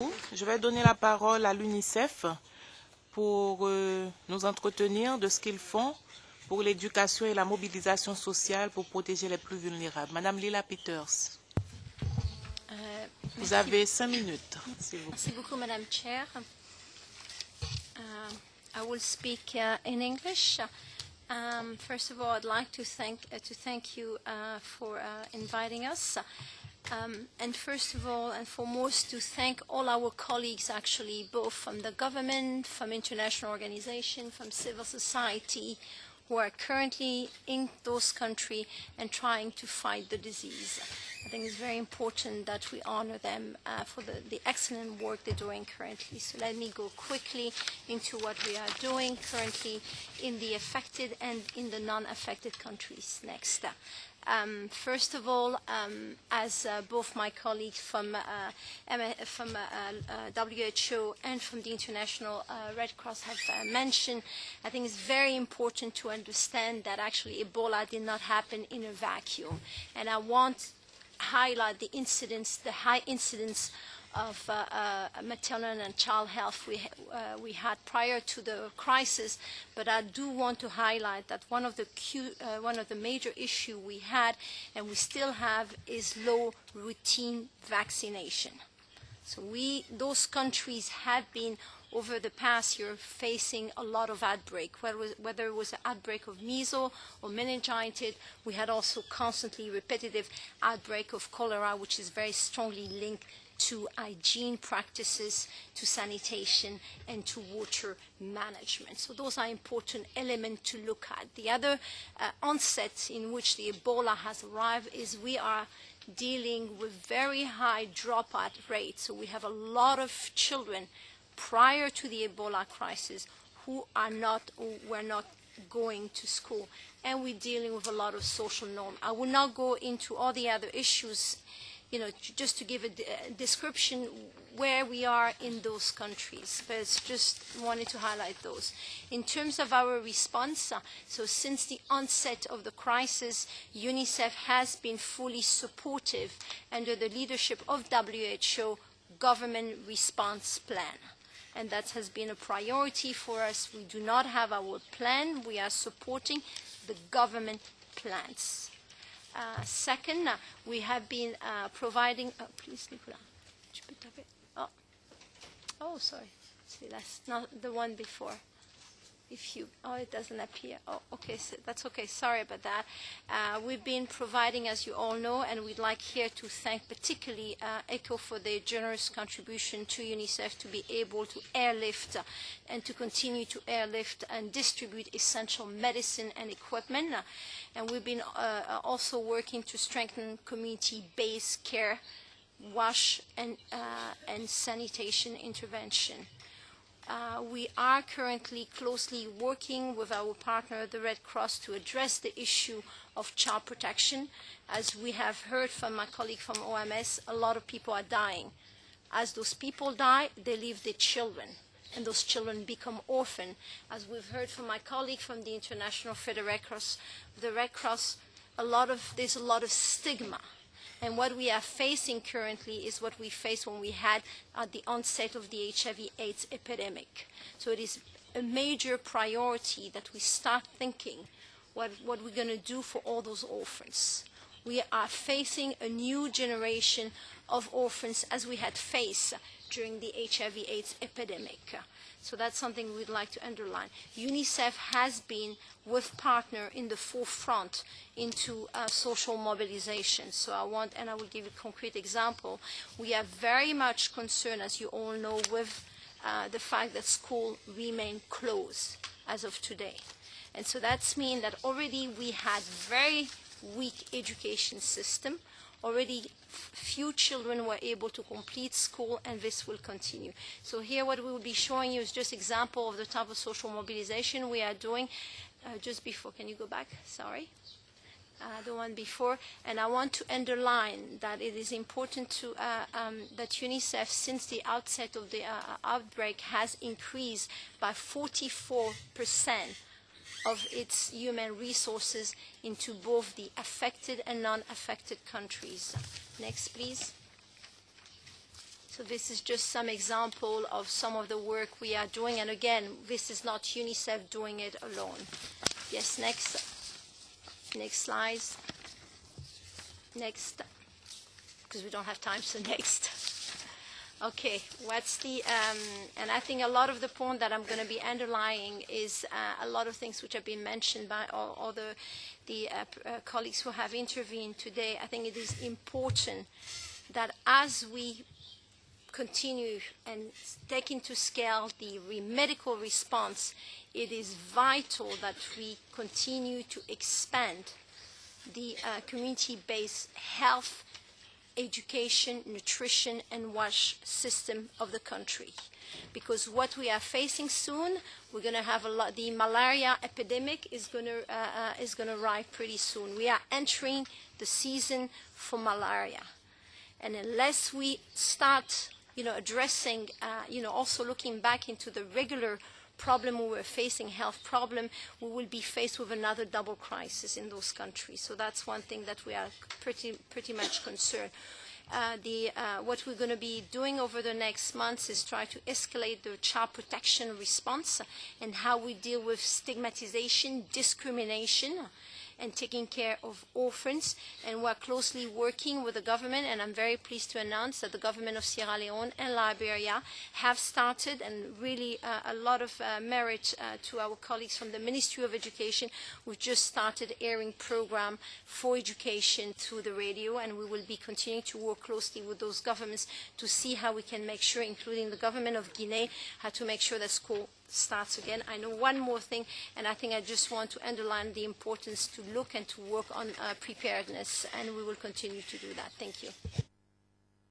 Je vais donner la parole à l'UNICEF pour nous entretenir de ce qu'ils font pour l'éducation et la mobilisation sociale pour protéger les plus vulnérables. Madame Lila Peters, vous avez 5 minutes, s'il vous plaît. Merci beaucoup, Madame Chair. I will speak in English. First of all, I'd like to thank you for inviting us. And first of all and foremost, to thank all our colleagues, actually, both from the government, from international organizations, from civil society, who are currently in those countries and trying to fight the disease. I think it's very important that we honor them for the excellent work they're doing currently. So let me go quickly into what we are doing currently in the affected and in the non-affected countries. Next. First of all, as both my colleagues from WHO and from the International Red Cross have mentioned, I think it's very important to understand that actually Ebola did not happen in a vacuum. And I want to highlight the high incidence of maternal and child health we had prior to the crisis, but I do want to highlight that one of the major issues we had and we still have is low routine vaccination. So those countries have been over the past year facing a lot of outbreak, whether it was an outbreak of measles or meningitis. We had also constantly repetitive outbreak of cholera, which is very strongly linked to hygiene practices, to sanitation, and to water management. So those are important elements to look at. The other onset in which the Ebola has arrived is we are dealing with very high dropout rates. So we have a lot of children prior to the Ebola crisis who were not going to school. And we're dealing with a lot of social norms. I will not go into all the other issues, just to give a description where we are in those countries, but it's just wanted to highlight those. In terms of our response, so since the onset of the crisis, UNICEF has been fully supportive under the leadership of WHO government response plan. And that has been a priority for us. We do not have our plan. We are supporting the government plans. Second, we have been providing. Please, Nicola. Oh, sorry. See, that's not the one before. It doesn't appear. Oh, okay. So that's okay. Sorry about that. We've been providing, as you all know, and we'd like here to thank particularly ECHO for their generous contribution to UNICEF to be able to airlift and to continue to airlift and distribute essential medicine and equipment. And we've been also working to strengthen community-based care, wash and sanitation intervention. We are currently closely working with our partner, the Red Cross, to address the issue of child protection. As we have heard from my colleague from OMS, a lot of people are dying. As those people die, they leave their children, and those children become orphaned. As we've heard from my colleague from the International Red Cross, there's a lot of stigma. And what we are facing currently is what we faced when we had at the onset of the HIV/AIDS epidemic. So it is a major priority that we start thinking what we're going to do for all those orphans. We are facing a new generation of orphans as we had faced during the HIV/AIDS epidemic. So that's something we'd like to underline. UNICEF has been with partner in the forefront into social mobilization. So I will give you a concrete example. We are very much concerned, as you all know, with the fact that schools remain closed as of today. And so that's mean that already we had very weak education system. Already few children were able to complete school, and this will continue. So here what we will be showing you is just example of the type of social mobilization we are doing. Just before, can you go back? Sorry. The one before. And I want to underline that it is important to that UNICEF, since the outset of the outbreak, has increased by 44% of its human resources into both the affected and non-affected countries. Next, please. So this is just some example of some of the work we are doing. And again, this is not UNICEF doing it alone. Yes, next slide. Next, because we don't have time, so next. Okay, what's the, and I think a lot of the point that I'm going to be underlining is a lot of things which have been mentioned by all the colleagues who have intervened today. I think it is important that as we continue and take into scale the medical response, it is vital that we continue to expand the community-based health, education, nutrition, and wash system of the country. Because what we are facing soon, we're going to have the malaria epidemic is going to arrive pretty soon. We are entering the season for malaria. And unless we start, addressing, also looking back into the regular problem we were facing, health problem, we will be faced with another double crisis in those countries. So that's one thing that we are pretty much concerned. What we're going to be doing over the next months is try to escalate the child protection response and how we deal with stigmatization, discrimination, and taking care of orphans. And we're closely working with the government, and I'm very pleased to announce that the government of Sierra Leone and Liberia have started, and really a lot of merit to our colleagues from the Ministry of Education. We've just started airing program for education through the radio, and we will be continuing to work closely with those governments to see how we can make sure, including the government of Guinea, how to make sure that school starts again. I know one more thing, and I think I just want to underline the importance to look and to work on preparedness, and we will continue to do that. Thank you.